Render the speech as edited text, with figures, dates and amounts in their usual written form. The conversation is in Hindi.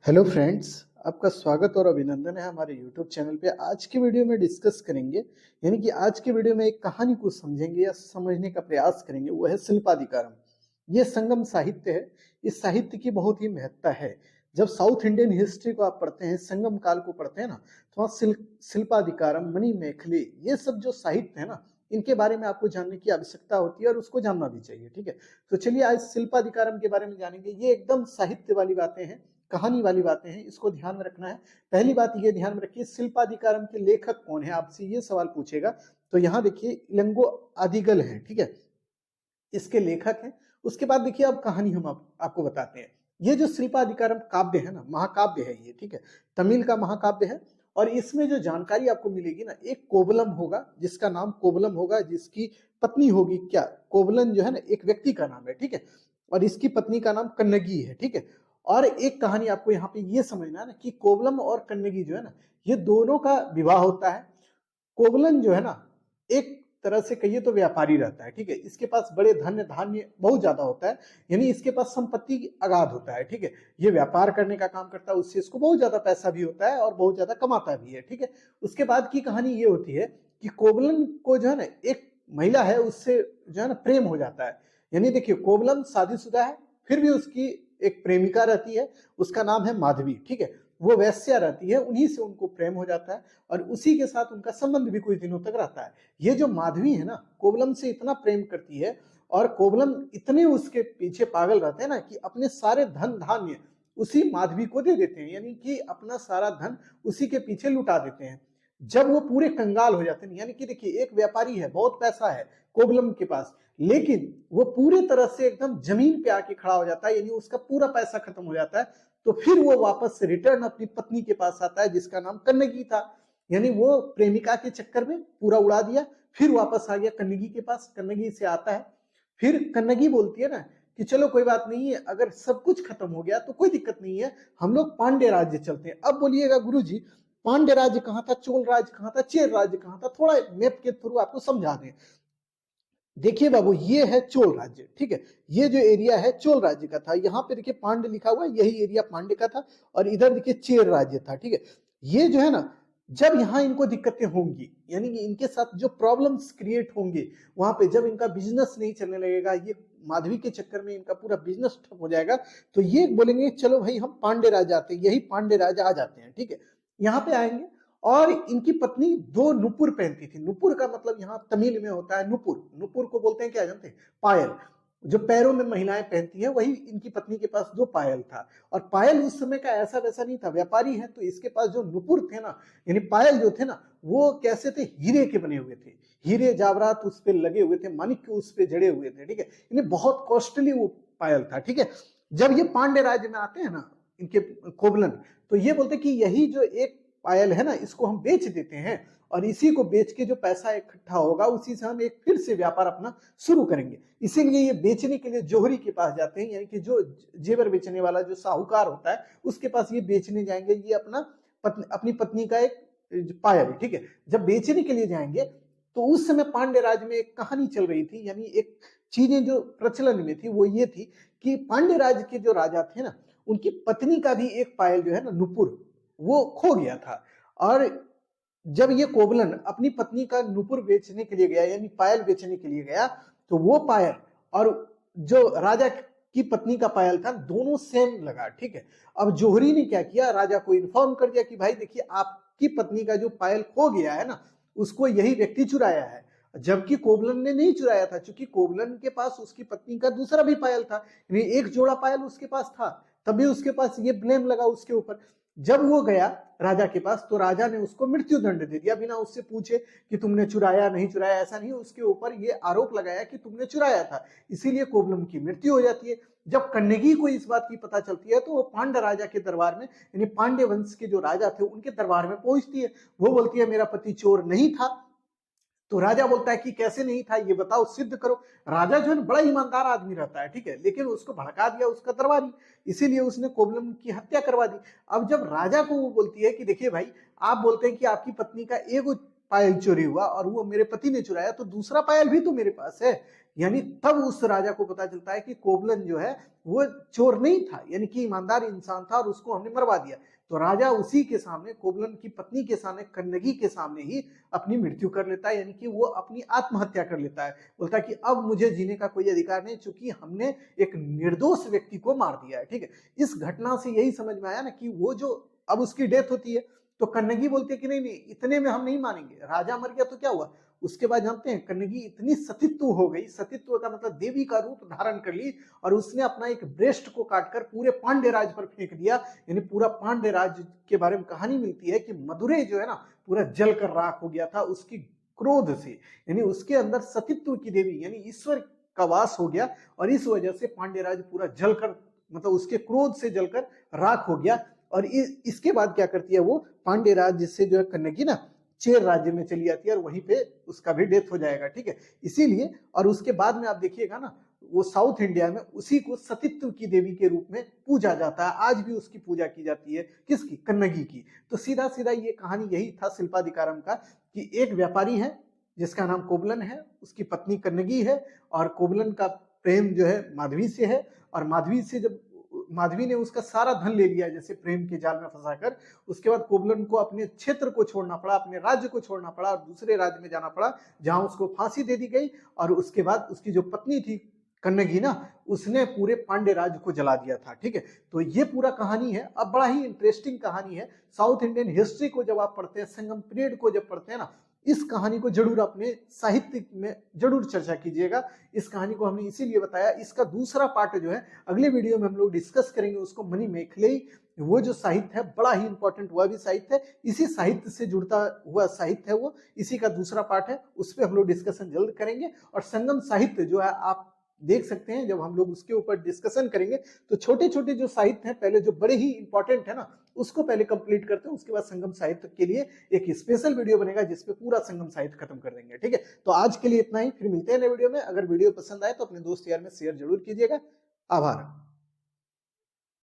हेलो फ्रेंड्स, आपका स्वागत और अभिनंदन है हमारे यूट्यूब चैनल पे। आज की वीडियो में डिस्कस करेंगे, यानी कि आज की वीडियो में एक कहानी को समझेंगे या समझने का प्रयास करेंगे। वो है शिल्पाधिकारम। ये संगम साहित्य है। इस साहित्य की बहुत ही महत्ता है। जब साउथ इंडियन हिस्ट्री को आप पढ़ते हैं, संगम काल को पढ़ते हैं ना, तो वहाँ शिल्पाधिकारम, मणिमेखले, ये सब जो साहित्य है ना, इनके बारे में आपको जानने की आवश्यकता होती है और उसको जानना भी चाहिए। ठीक है, तो चलिए आज शिल्पाधिकारम के बारे में जानेंगे। ये एकदम साहित्य वाली बातें हैं, कहानी वाली बातें हैं, इसको ध्यान में रखना है। पहली बात ये ध्यान में रखिए, शिल्पाधिकारम के लेखक कौन है, आपसे ये सवाल पूछेगा। तो यहाँ देखिए इलंगो अदिगल है, ठीक है, इसके लेखक हैं। उसके बाद देखिए अब कहानी हम आपको बताते हैं। ये जो शिल्पाधिकारम काव्य है ना, महाकाव्य है ये, ठीक है, तमिल का महाकाव्य है। और इसमें जो जानकारी आपको मिलेगी ना, एक कोवलम होगा, जिसका नाम कोवलम होगा, जिसकी पत्नी होगी क्या, कोवलन जो है ना एक व्यक्ति का नाम है, ठीक है, और इसकी पत्नी का नाम कन्नगी है, ठीक है। और एक कहानी आपको यहाँ पे ये समझना है ना कि कोवलम और कन्नगी जो है ना, ये दोनों का विवाह होता है। कोवलन जो है ना, एक तरह से कहिए तो व्यापारी रहता है, ठीक है, इसके पास बड़े धन्य धान्य बहुत ज्यादा होता है, यानी इसके पास संपत्ति अगाध होता है, ठीक है। ये व्यापार करने का काम करता है, उससे इसको बहुत ज्यादा पैसा भी होता है और बहुत ज्यादा कमाता भी है, ठीक है। उसके बाद की कहानी ये होती है कि कोवलन को जो है ना एक महिला है, उससे जो है ना प्रेम हो जाता है। यानी देखिए कोवलन शादीशुदा है, फिर भी उसकी एक प्रेमिका रहती है, उसका नाम है माधवी, ठीक है। वो वैश्या रहती है, उन्हीं से उनको प्रेम हो जाता है और उसी के साथ उनका संबंध भी कुछ दिनों तक रहता है। ये जो माधवी है ना, कोवलम से इतना प्रेम करती है और कोवलम इतने उसके पीछे पागल रहते हैं ना कि अपने सारे धन धान्य उसी माधवी को दे देते हैं, यानी कि अपना सारा धन उसी के पीछे लुटा देते हैं। जब वो पूरे कंगाल हो जाते हैं, यानी कि देखिए एक व्यापारी है, बहुत पैसा है कोवलम के पास, लेकिन वो पूरे तरह से एकदम जमीन पे आके खड़ा हो जाता है, यानी उसका पूरा पैसा खत्म हो जाता है। तो फिर वो वापस से रिटर्न अपनी पत्नी के पास आता है, जिसका नाम कन्नगी था। यानी वो प्रेमिका के चक्कर में पूरा उड़ा दिया, फिर वापस आ गया कन्नगी के पास, कन्नगी से आता है। फिर कन्नगी बोलती है ना कि चलो कोई बात नहीं है, अगर सब कुछ खत्म हो गया तो कोई दिक्कत नहीं है, हम लोग पांड्य राज्य चलते हैं। अब बोलिएगा गुरुजी, पांड्य राज्य कहाँ था, चोल राज्य कहाँ था, चेर राज्य कहाँ था, थोड़ा मैप के थ्रू आपको समझा दें। देखिए बाबू, ये है चोल राज्य, ठीक है, ये जो एरिया है चोल राज्य का था। यहाँ पे देखिए पांड्य लिखा हुआ है, यही एरिया पांड्य का था। और इधर देखिए चेर राज्य था, ठीक है। ये जो है ना, जब यहाँ इनको दिक्कतें होंगी, यानी कि इनके साथ जो प्रॉब्लम्स क्रिएट होंगे, वहां पे जब इनका बिजनेस नहीं चलने लगेगा, ये माधवी के चक्कर में इनका पूरा बिजनेस ठप हो जाएगा, तो ये बोलेंगे चलो भाई हम पांड्य राज आते हैं, यही पांड्य राज आ जाते हैं, ठीक है। यहाँ पे आएंगे और इनकी पत्नी दो नुपुर पहनती थी। नुपुर का मतलब यहाँ तमिल में होता है नुपुर। नुपुर को बोलते हैं क्या जानते हैं, पायल। जो पैरों में महिलाएं पहनती हैं, वही इनकी पत्नी के पास दो पायल था। और पायल उस समय का ऐसा वैसा नहीं था, व्यापारी है तो इसके पास जो नुपुर थे ना, यानी पायल जो थे ना, वो कैसे थे, हीरे के बने हुए थे, हीरे जावरात उस पे लगे हुए थे, मानिक उस पे जड़े हुए थे, ठीक है, यानी बहुत कॉस्टली वो पायल था, ठीक है। जब ये पांड्य राज्य में आते हैं ना इनके कोवलन, तो ये बोलते कि यही जो एक पायल है ना, इसको हम बेच देते हैं और इसी को बेच के जो पैसा इकट्ठा होगा, उसी से हम एक फिर से व्यापार अपना शुरू करेंगे। इसीलिए ये बेचने के लिए जोहरी के पास जाते हैं, यानी कि जो जेवर बेचने वाला जो साहूकार होता है, उसके पास ये बेचने जाएंगे। ये अपनी पत्नी का एक पायल, ठीक है, जब बेचने के लिए जाएंगे तो उस समय पांड्य राज में एक कहानी चल रही थी, यानी एक चीजें जो प्रचलन में थी वो ये थी कि पांड्य राज के जो राजा थे ना, उनकी पत्नी का भी एक पायल जो है ना नुपुर, वो खो गया था। और जब ये कोवलन अपनी पत्नी का नुपुर बेचने के लिए गया, यानी पायल बेचने के लिए गया, तो वो पायल और जो राजा की पत्नी का पायल था, दोनों सेम लगा, ठीक है। अब जोहरी ने क्या किया, राजा को इन्फॉर्म कर दिया कि भाई देखिए आपकी पत्नी का जो पायल खो गया है ना, उसको यही व्यक्ति चुराया है। जबकि कोवलन ने नहीं चुराया था, क्योंकि कोवलन के पास उसकी पत्नी का दूसरा भी पायल था, एक जोड़ा पायल उसके पास था, तभी उसके पास ये ब्लेम लगा उसके ऊपर। जब वो गया राजा के पास, तो राजा ने उसको मृत्यु दंड दे दिया, बिना उससे पूछे कि तुमने चुराया नहीं चुराया, ऐसा नहीं, उसके ऊपर ये आरोप लगाया कि तुमने चुराया था, इसीलिए कोवलम की मृत्यु हो जाती है। जब कन्नगी को इस बात की पता चलती है, तो वो पांड्य राजा के दरबार में, यानी पांड्य वंश के जो राजा थे उनके दरबार में पहुंचती है। वो बोलती है मेरा पति चोर नहीं था। तो राजा बोलता है कि कैसे नहीं था, ये बताओ, सिद्ध करो। राजा जो है बड़ा ईमानदार आदमी रहता है, ठीक है, लेकिन उसको भड़का दिया उसका दरबारी, इसीलिए उसने कोवलम की हत्या करवा दी। अब जब राजा को वो बोलती है कि देखिए भाई, आप बोलते हैं कि आपकी पत्नी का एक पायल चोरी हुआ और वो मेरे पति ने चुराया, तो दूसरा पायल भी तो मेरे पास है। यानी तब उस राजा को पता चलता है कि कोबलन जो है वो चोर नहीं था, यानी कि ईमानदार इंसान था और उसको हमने मरवा दिया। तो राजा उसी के सामने, कोबलन की पत्नी के सामने, कन्नगी के सामने ही अपनी मृत्यु कर लेता है, यानी कि वो अपनी आत्महत्या कर लेता है। बोलता है कि अब मुझे जीने का कोई अधिकार नहीं, चूंकि हमने एक निर्दोष व्यक्ति को मार दिया है। ठीक है, इस घटना से यही समझ में आया ना कि वो जो अब उसकी डेथ होती है तो कन्नगी बोलती है कि नहीं नहीं, इतने में हम नहीं मानेंगे, राजा मर गया तो क्या हुआ। उसके बाद जानते हैं कन्नगी इतनी सतीत्व हो गई, सतीत्व का मतलब देवी का रूप धारण कर ली, और उसने अपना एक ब्रेस्ट को काटकर पूरे पांड्य राज पर फेंक दिया। यानी पूरा पांड्य राज के बारे में कहानी मिलती है कि मदुरै जो है ना पूरा जलकर राख हो गया था उसकी क्रोध से। यानी उसके अंदर सतीत्व की देवी यानी ईश्वर का वास हो गया, और इस वजह से पांड्य राज पूरा जलकर, मतलब उसके क्रोध से जलकर राख हो गया। और इसके बाद क्या करती है वो, पांड्य राज्य से जो है कन्नगी ना चेर राज्य में चली जाती है और वहीं पे उसका भी डेथ हो जाएगा। ठीक है, इसीलिए और उसके बाद में आप देखिएगा ना वो साउथ इंडिया में उसी को सतीत्व की देवी के रूप में पूजा जाता है, आज भी उसकी पूजा की जाती है। किसकी? कन्नगी की। तो सीधा सीधा ये कहानी यही था शिल्पाधिकारम का, कि एक व्यापारी है जिसका नाम कोबलन है, उसकी पत्नी कन्नगी है, और कोबलन का प्रेम जो है माधवी से है, और माधवी से जब माधवी ने उसका सारा धन ले लिया जैसे प्रेम के जाल में फंसाकर, उसके बाद कोबलन को अपने क्षेत्र को छोड़ना पड़ा, अपने राज्य को छोड़ना पड़ा और दूसरे राज्य में जाना पड़ा जहां उसको फांसी दे दी गई। और उसके बाद उसकी जो पत्नी थी कन्नगी ना, उसने पूरे पांड्य राज्य को जला दिया था। ठीक है, तो ये पूरा कहानी है। अब बड़ा ही इंटरेस्टिंग कहानी है। साउथ इंडियन हिस्ट्री को जब आप पढ़ते हैं, संगम पीरियड को जब पढ़ते हैं ना, इस कहानी को जरूर अपने साहित्य में जरूर चर्चा कीजिएगा। इस कहानी को हमने इसीलिए बताया। इसका दूसरा पार्ट जो है अगले वीडियो में हम लोग डिस्कस करेंगे उसको, मणिमेखलई, वो जो साहित्य है बड़ा ही इंपॉर्टेंट, वह भी साहित्य है, इसी साहित्य से जुड़ता हुआ साहित्य है वो, इसी का दूसरा पार्ट है, उस पर हम लोग डिस्कशन जल्द करेंगे। और संगम साहित्य जो है आप देख सकते हैं, जब हम लोग उसके ऊपर डिस्कशन करेंगे तो छोटे छोटे जो साहित्य हैं, पहले जो बड़े ही इंपॉर्टेंट है ना उसको पहले कंप्लीट करते हैं, उसके बाद संगम साहित्य के लिए एक स्पेशल वीडियो बनेगा जिसपे पूरा संगम साहित्य खत्म कर देंगे। ठीक है, तो आज के लिए इतना ही, फिर मिलते हैं नए वीडियो में। अगर वीडियो पसंद आए तो अपने दोस्त यार में शेयर जरूर कीजिएगा। आभार।